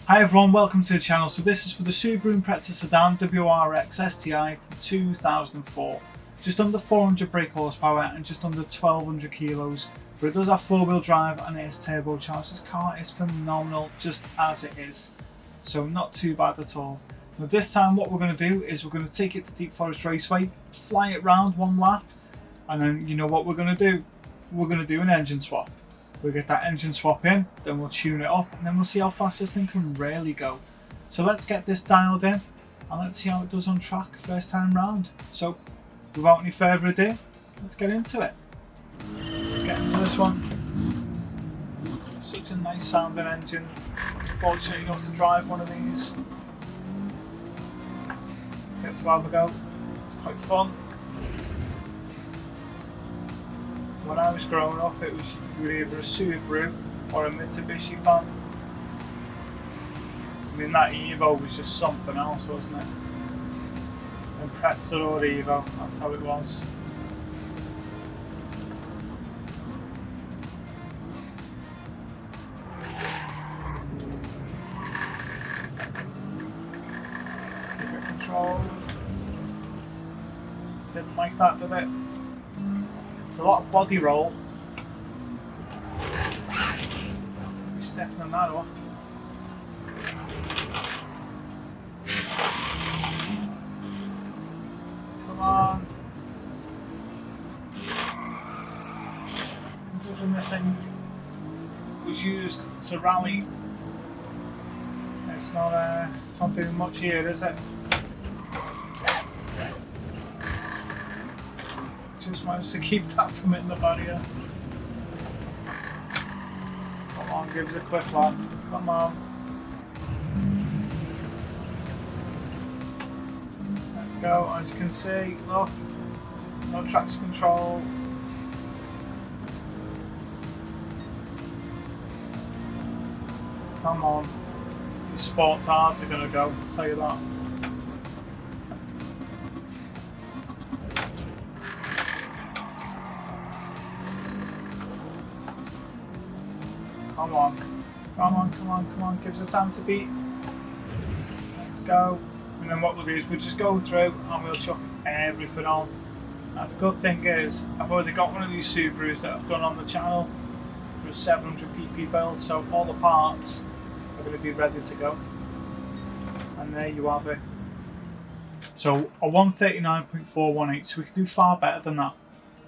Hi everyone, welcome to the channel. So this is for the Subaru Impreza sedan WRX STi from 2004. Just under 400 brake horsepower and just under 1200 kilos. But it does have 4-wheel drive and it is turbocharged. This car is phenomenal just as it is. So not too bad at all. Now this time what we're going to do is we're going to take it to Deep Forest Raceway, fly it round one lap, and then you know what we're going to do? We're going to do an engine swap. We'll get that engine swap in, then we'll tune it up, and then we'll see how fast this thing can really go. So let's get this dialed in, and let's see how it does on track first time round. So without any further ado, let's get into it. Let's get into this one. Such a nice sounding engine. Fortunate enough to drive one of these. Get to have a go. It's quite fun. When I was growing up, you were either a Subaru or a Mitsubishi fan. I mean, that Evo was just something else, wasn't it? Impreza or Evo, that's how it was. Keep it controlled. Didn't like that, did it? A lot of body roll. We're stiffening that up. Come on. Considering this thing was used to rally, it's not doing much here, is it? Just managed to keep that from hitting the barrier. Come on, give us a quick lap. Come on. Let's go. As you can see, look, no traction control. Come on. These sports hards are going to go, I'll tell you that. Come on, come on, come on, come on, give us a time to beat. Let's go. And then what we'll do is we'll just go through and we'll chuck everything on. Now the good thing is, I've already got one of these Subarus that I've done on the channel for a 700 pp build, so all the parts are going to be ready to go. And there you have it. So a 139.418, so we can do far better than that.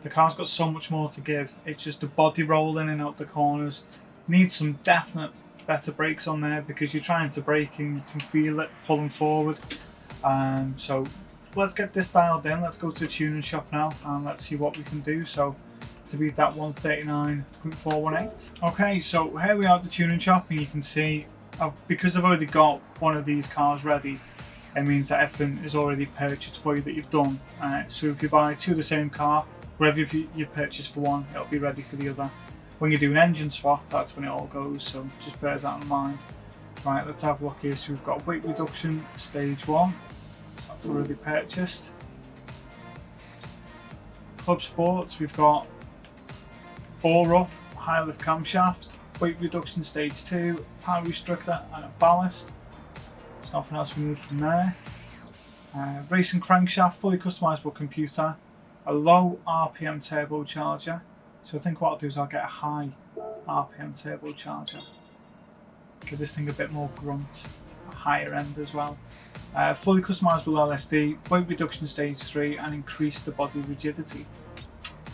The car's got so much more to give. It's just the body rolling in and out the corners. Needs some definite better brakes on there because you're trying to brake and you can feel it pulling forward. So let's get this dialed in. Let's go to the tuning shop now and let's see what we can do. So to beat that 139.418. Okay, so here we are at the tuning shop and you can see because I've already got one of these cars ready, it means that everything is already purchased for you that you've done. So if you buy two of the same car, wherever you purchase for one, it'll be ready for the other. When you do an engine swap, that's when it all goes, so just bear that in mind. Right, let's have a look here. So we've got weight reduction stage 1, so that's already purchased. Club Sports, we've got bore up, high lift camshaft, weight reduction stage 2, power restrictor and a ballast. There's nothing else we need from there. Racing crankshaft, fully customisable computer, a low RPM turbocharger. So I think what I'll do is I'll get a high RPM turbocharger. Give this thing a bit more grunt, a higher end as well. Fully customisable LSD, weight reduction stage 3 and increase the body rigidity.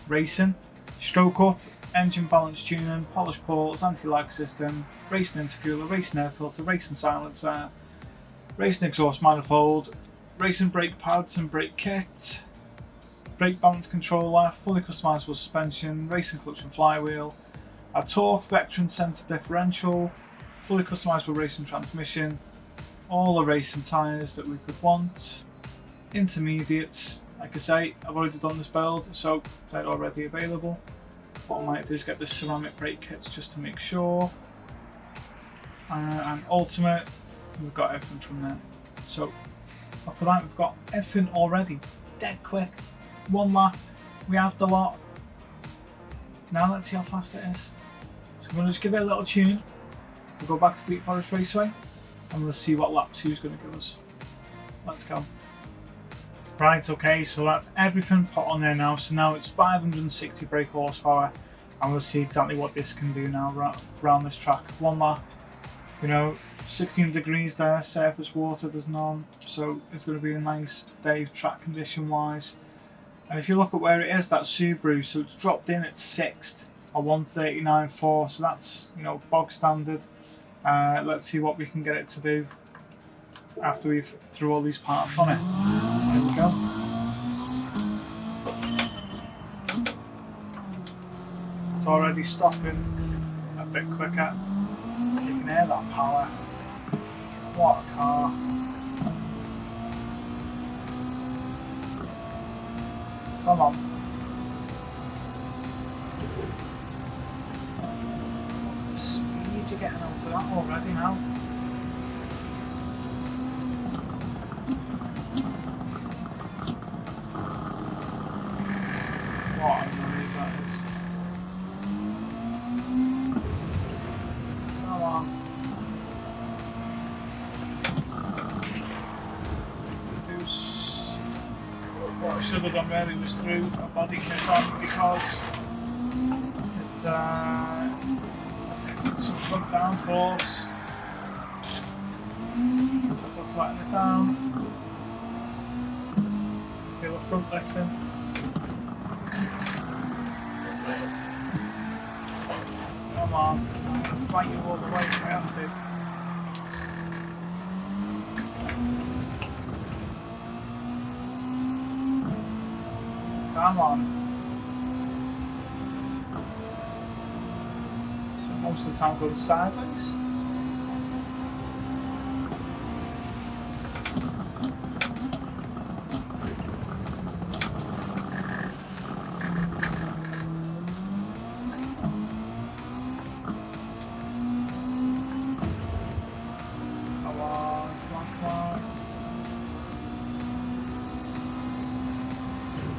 Racing, stroke up, engine balance tuning, polished ports, anti-lag system, racing intercooler, racing air filter, racing silencer, racing exhaust manifold, racing brake pads and brake kit, brake balance controller, fully customisable suspension, racing clutch and flywheel, a torque veteran centre differential, fully customisable racing transmission, all the racing tyres that we could want, intermediates. Like I say, I've already done this build, so they're already available. What I might do is get the ceramic brake kits just to make sure. And ultimate, we've got everything from there. So after that, we've got everything already, dead quick. One lap, we have the lot. Now let's see how fast it is. So I'm going to just give it a little tune. We'll go back to Deep Forest Raceway and we'll see what lap 2 is going to give us. Let's go. Right, okay, so that's everything put on there now. So now it's 560 brake horsepower, and we'll see exactly what this can do now around this track. One lap, you know, 16 degrees there, surface water, there's none, so it's going to be a nice day track condition wise. And if you look at where it is, that Subaru, so it's dropped in at 6th, a 139.4, so that's, you know, bog standard. Let's see what we can get it to do after we've threw all these parts on it. There we go. It's already stopping a bit quicker. You can hear that power. What a car. Come on. The speed you're getting out of that already now. What a noise that is. Come on. What I should have done really was threw a body kit on, because it's some front downforce. That's what's letting it down. Feel the front lifting. Come on, I'm going to fight you all the way if I have to. Come on. So most of the time going sideways.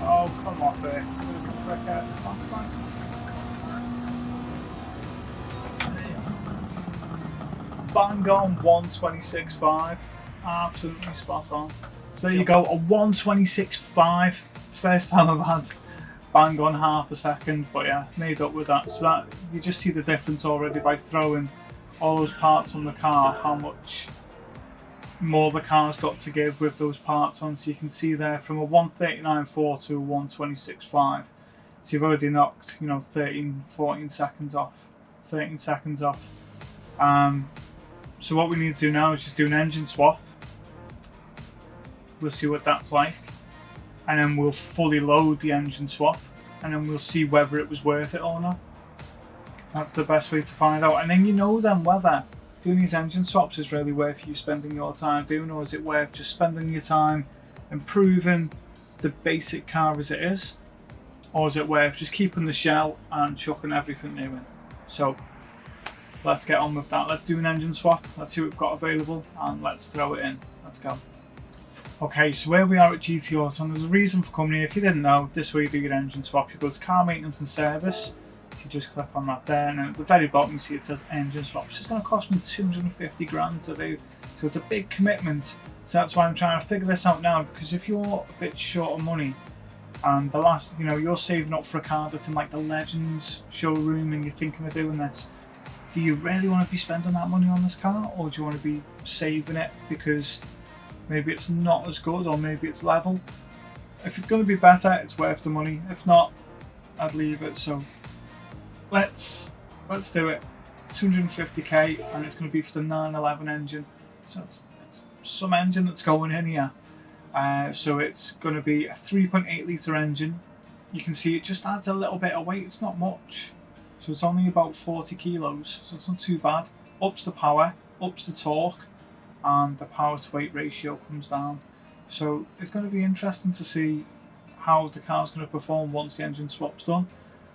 Oh, come off it. Quicker. Come on. Bang on 126.5. Absolutely spot on. So there you go, a 126.5. First time I've had bang on half a second, but yeah, made up with that. So that you just see the difference already by throwing all those parts on the car, how much more the car's got to give with those parts on. So you can see there from a 139.4 to a 126.5. So you've already knocked, you know, 14 seconds off. 13 seconds off. So what we need to do now is just do an engine swap. We'll see what that's like, and then we'll fully load the engine swap, and then we'll see whether it was worth it or not. That's the best way to find out. And then you know then whether doing these engine swaps is really worth you spending your time doing, or is it worth just spending your time improving the basic car as it is, or is it worth just keeping the shell and chucking everything new in? So let's get on with that. Let's do an engine swap. Let's see what we've got available, and let's throw it in. Let's go. Okay, so where we are at GT Auto, and there's a reason for coming here. If you didn't know, this way you do your engine swap. You go to car maintenance and service. You just click on that there, and then at the very bottom you see it says engine swap. So it's going to cost me 250 grand to do, so it's a big commitment. So that's why I'm trying to figure this out now, because if you're a bit short of money, and the last, you know, you're saving up for a car that's in like the Legends showroom, and you're thinking of doing this, do you really want to be spending that money on this car, or do you want to be saving it because maybe it's not as good, or maybe it's level? If it's going to be better, it's worth the money. If not, I'd leave it. So let's do it. 250k, and it's going to be for the 911 engine. So it's some engine that's going in here. So it's going to be a 3.8 litre engine. You can see it just adds a little bit of weight. It's not much. So it's only about 40 kilos. So it's not too bad. Ups the power, ups the torque, and the power to weight ratio comes down. So it's going to be interesting to see how the car's going to perform once the engine swap's done.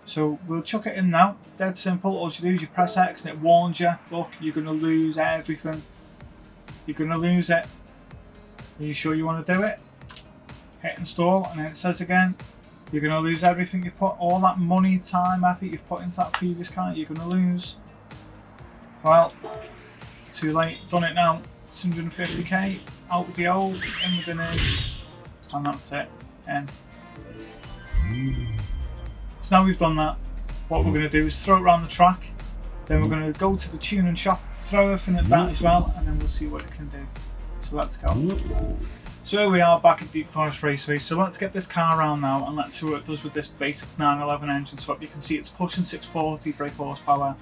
So we'll chuck it in now. Dead simple. All you do is you press X and it warns you, look, you're going to lose everything. You're going to lose it. Are you sure you want to do it? Hit install, and then it says again, you're going to lose everything you've put, all that money, time, effort you've put into that previous car, you're going to lose. Well, too late, done it now. 250k, out with the old, in with the new, and that's it. And so now we've done that, what we're going to do is throw it around the track, then we're going to go to the tuning shop, throw everything at that as well, and then we'll see what it can do. So let's go. So here we are back at Deep Forest Raceway, so let's get this car around now and let's see what it does with this basic 911 engine swap. You can see it's pushing 640 brake horsepower,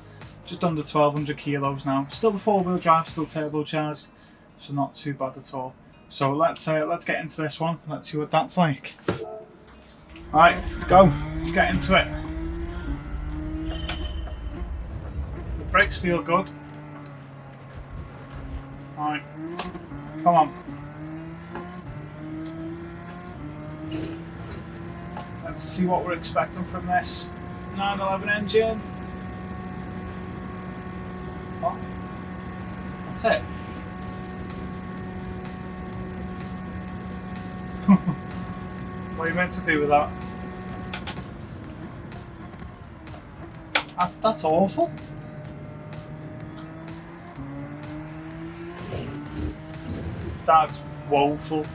just under 1200 kilos now. Still the 4-wheel drive, still turbocharged, so not too bad at all. So let's get into this one, let's see what that's like. Alright, let's go, let's get into it. The brakes feel good. Alright, come on. Let's see what we're expecting from this 911 engine. Oh, that's it. What are you meant to do with that? That's awful. That's woeful.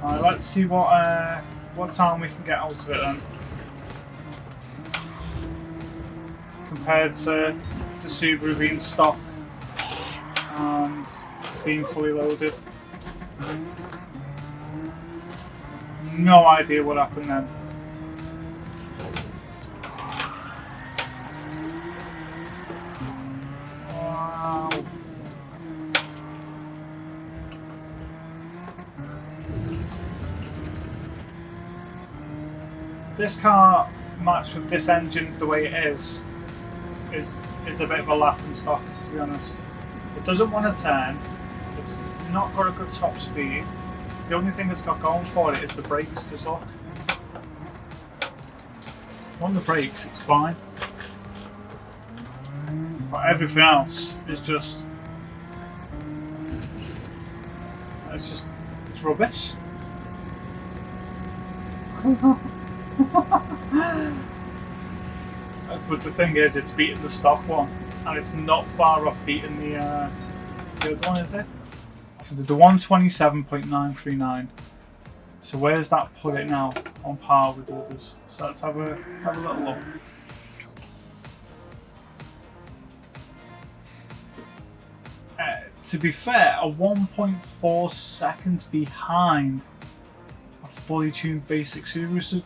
Alright, let's see what time we can get out of it then. Compared to the Subaru being stock and being fully loaded. No idea what happened then. Wow. This car matched with this engine the way it is a bit of a laughing stock, to be honest. It doesn't want to turn, it's not got a good top speed. The only thing it's got going for it is the brakes, because look. On the brakes it's fine. But everything else is just it's rubbish. But the thing is, it's beating the stock one, and it's not far off beating the other one, is it? So the 127.939. So where's that put it now on par with the others? So let's have a little look. To be fair, a 1.4 seconds behind a fully tuned basic Subaru. So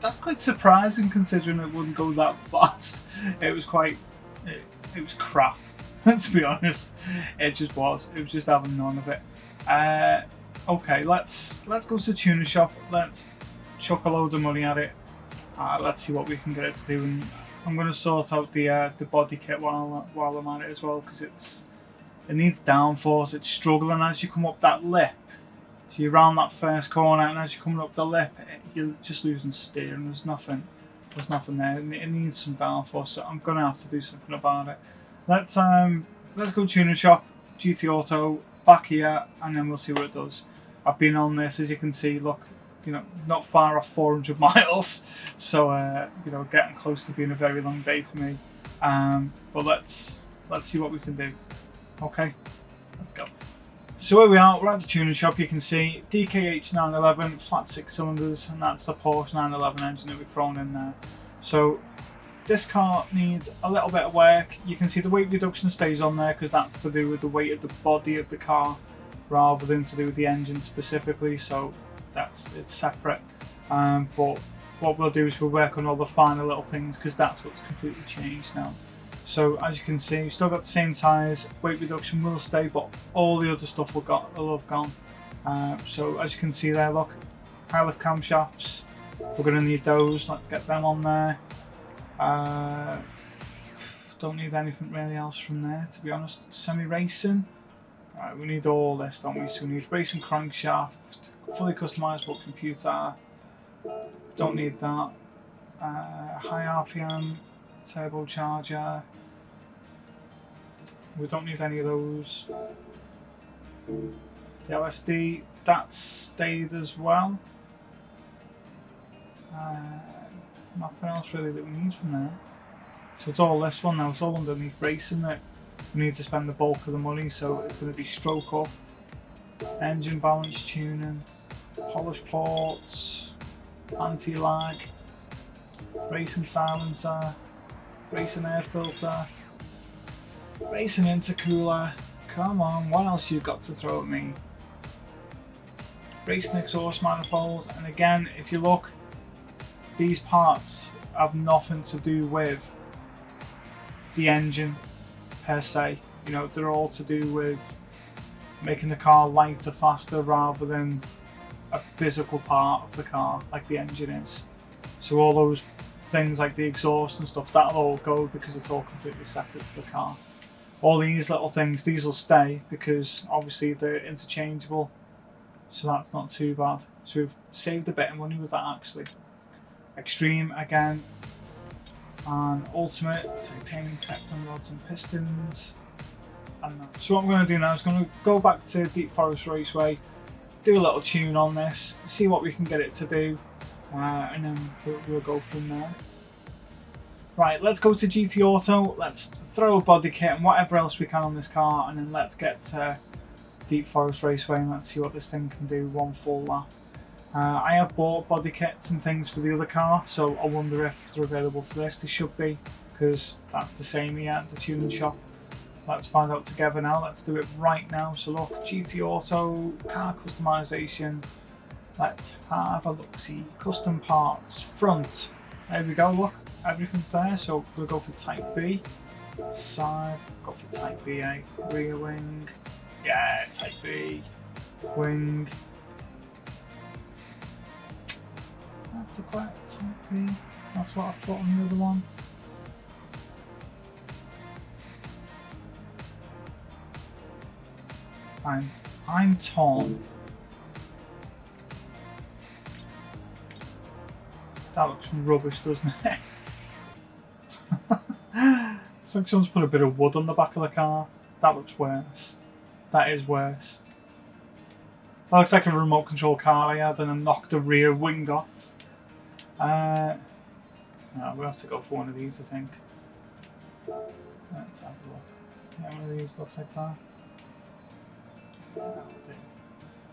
that's quite surprising considering it wouldn't go that fast. It was crap. To be honest, it was just having none of it. Okay, let's go to the tuning shop. Let's chuck a load of money at it. Let's see what we can get it to do. And I'm going to sort out the body kit while I'm at it as well, because it needs downforce. It's struggling as you come up that lip. So you're around that first corner, and as you're coming up the lip, you're just losing steer, and there's nothing there. It needs some downforce, so I'm gonna have to do something about it. Let's go tuning shop, GT Auto, back here, and then we'll see what it does. I've been on this, as you can see. Look, not far off 400 miles, so getting close to being a very long day for me. But let's see what we can do. Okay, let's go. So here we are, we're at the tuning shop. You can see DKH-911, flat 6 cylinders, and that's the Porsche 911 engine that we've thrown in there. So this car needs a little bit of work. You can see the weight reduction stays on there because that's to do with the weight of the body of the car rather than to do with the engine specifically, so it's separate. But what we'll do is we'll work on all the finer little things because that's what's completely changed now. So as you can see, we've still got the same tyres, weight reduction will stay, but all the other stuff will have gone. So as you can see there, look, high lift camshafts, we're going to need those. Let's get them on there. Don't need anything really else from there, to be honest. Semi-racing, right, we need all this, don't we? So we need racing crankshaft, fully customizable computer, don't need that. High RPM, turbocharger, we don't need any of those. The LSD, that stayed as well. Nothing else really that we need from there. So it's all this one now, it's all underneath racing that we need to spend the bulk of the money, so it's going to be stroke up, engine balance tuning, polish ports, anti-lag, racing silencer, racing air filter, racing intercooler. Come on, what else you got to throw at me? Racing exhaust manifold, and again, if you look, these parts have nothing to do with the engine per se. You know, they're all to do with making the car lighter, faster, rather than a physical part of the car like the engine is. So all those things like the exhaust and stuff, that'll all go because it's all completely separate to the car. All these little things, these will stay because obviously they're interchangeable, so that's not too bad. So we've saved a bit of money with that actually. Extreme again, and ultimate titanium pectin rods and pistons. And that. So what I'm going to do now is going to go back to Deep Forest Raceway, do a little tune on this, see what we can get it to do, and then we'll go from there. Right, let's go to GT Auto, let's throw a body kit and whatever else we can on this car, and then let's get to Deep Forest Raceway and let's see what this thing can do one full lap. I have bought body kits and things for the other car, so I wonder if they're available for this. They should be, because that's the same here at the tuning shop. Let's find out together now, let's do it right now. So look, GT Auto, car customization, let's have a look-see. Custom parts, front, there we go, look, everything's there. So we'll go for type B, side, go for type BA, rear wing, yeah, type B, wing. That's the correct type B. That's what I put on the other one. I'm torn. That looks rubbish, doesn't it? It's like someone's put a bit of wood on the back of the car. That looks worse. That is worse. That looks like a remote control car I had and I knocked the rear wing off. No, we'll have to go for one of these, I think. Let's have a look. Yeah, one of these looks like that. That'll do.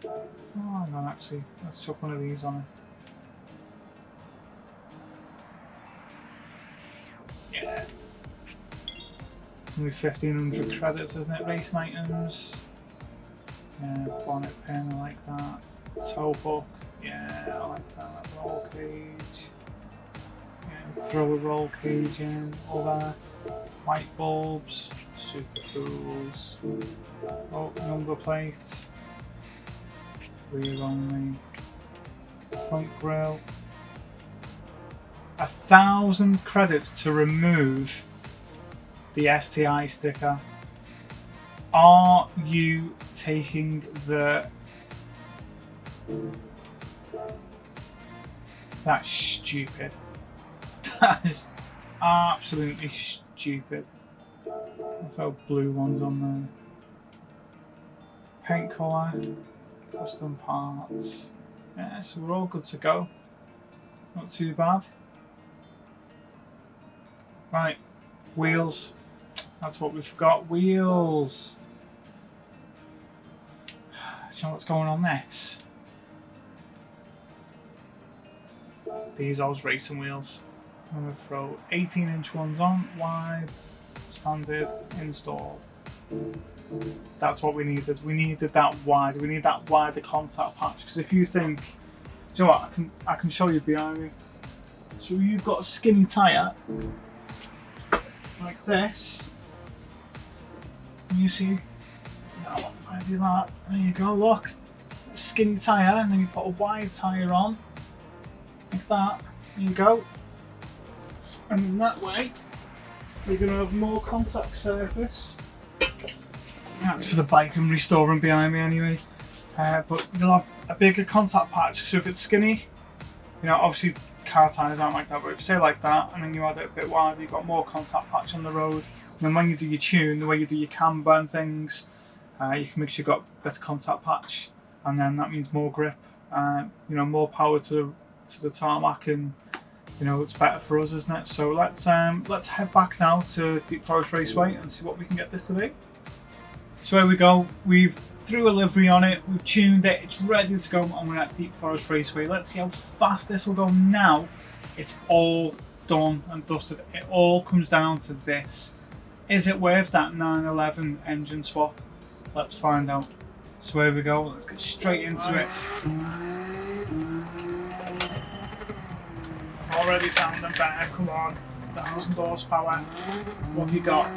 Oh, hang on, actually. Let's chuck one of these on it. Yeah. It's only 1,500 credits, isn't it? Racing items. Yeah, bonnet pin, I like that. Toe hook. Yeah, I like that. Roll cage. Yeah, throw a roll cage in. All that. White bulbs. Super cools. Oh, number plate. Rear only. Front grille. 1,000 credits to remove the STi sticker. Are you taking the... That's stupid. That is absolutely stupid. Let's throw blue ones on there. Paint colour, custom parts. Yeah, so we're all good to go. Not too bad. Right, wheels. That's what we've got. Wheels. So what's going on this? These are racing wheels. I'm going to throw 18-inch ones on, wide, standard, install. That's what we needed. We needed that wide. We need that wider contact patch. Because if you think, do you know what? I can show you behind me. So you've got a skinny tyre like this. And you see, yeah, if I do that, there you go. Look, a skinny tyre, and then you put a wide tyre on, like that. There you go. And in that way, you're going to have more contact surface. That's for the bike I'm restoring behind me anyway. But you'll have a bigger contact patch. So if it's skinny, you know, obviously car tyres aren't like that, but if you say like that, and then you add it a bit wider, you've got more contact patch on the road. And then when you do your tune, the way you do your camber and things, you can make sure you've got better contact patch, and then that means more grip, you know, more power to the tarmac, and you know, it's better for us, isn't it? So let's head back now to Deep Forest Raceway and see what we can get this to do. So here we go. We've threw a livery on it, we've tuned it, it's ready to go, and we're at Deep Forest Raceway. Let's see how fast this will go now. It's all done and dusted. It all comes down to this. Is it worth that 911 engine swap? Let's find out. So here we go, let's get straight into it. Already sounding better, come on. 1,000 horsepower. What have you got?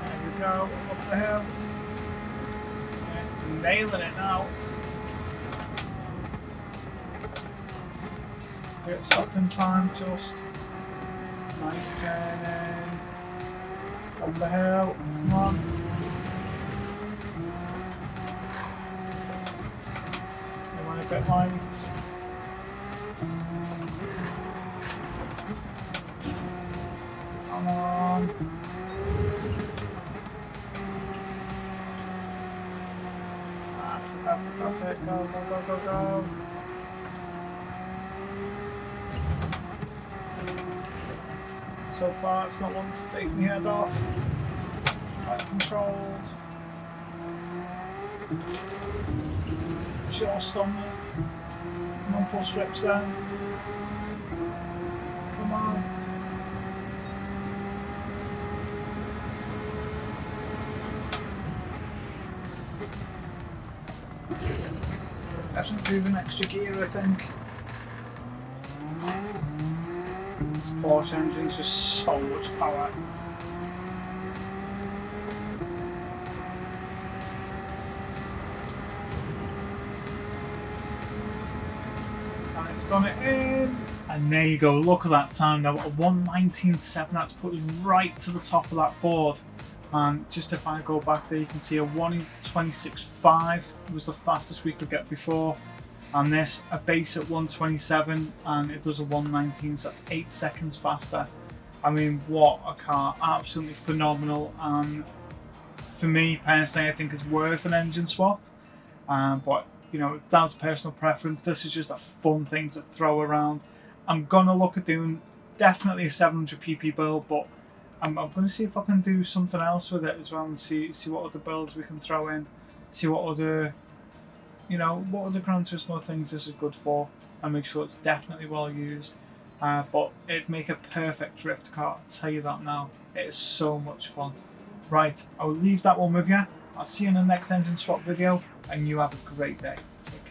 There we go, up the hill. It's nailing it now. Get stopped in time, just. Nice turning. Up the hill, come on. They went a bit light. Come on. That's it, go, go, go, go, go. So far it's not wanting to take my head off. Quite controlled. Just on me. Come on, pull strips down. Come on. Definitely an extra gear, I think. This Porsche engine's just so much power. And it's done it in. And there you go, look at that time now, a 1:19.7, that's put us right to the top of that board. And just if I go back there, you can see a 1:26.5 was the fastest we could get before. And this, a base at 1:27, and it does a 1:19, so that's 8 seconds faster. I mean, what a car, absolutely phenomenal. And for me personally, I think it's worth an engine swap. But you know, it's down to personal preference. This is just a fun thing to throw around. I'm gonna look at doing definitely a 700 pp build, but I'm gonna see if I can do something else with it as well, and see what other builds we can throw in, see what other, you know, what other Gran Turismo things this is good for, and make sure it's definitely well used. But it'd make a perfect drift car, I'll tell you that now. It is so much fun. Right, I'll leave that one with you. I'll see you in the next engine swap video, and you have a great day. Take care.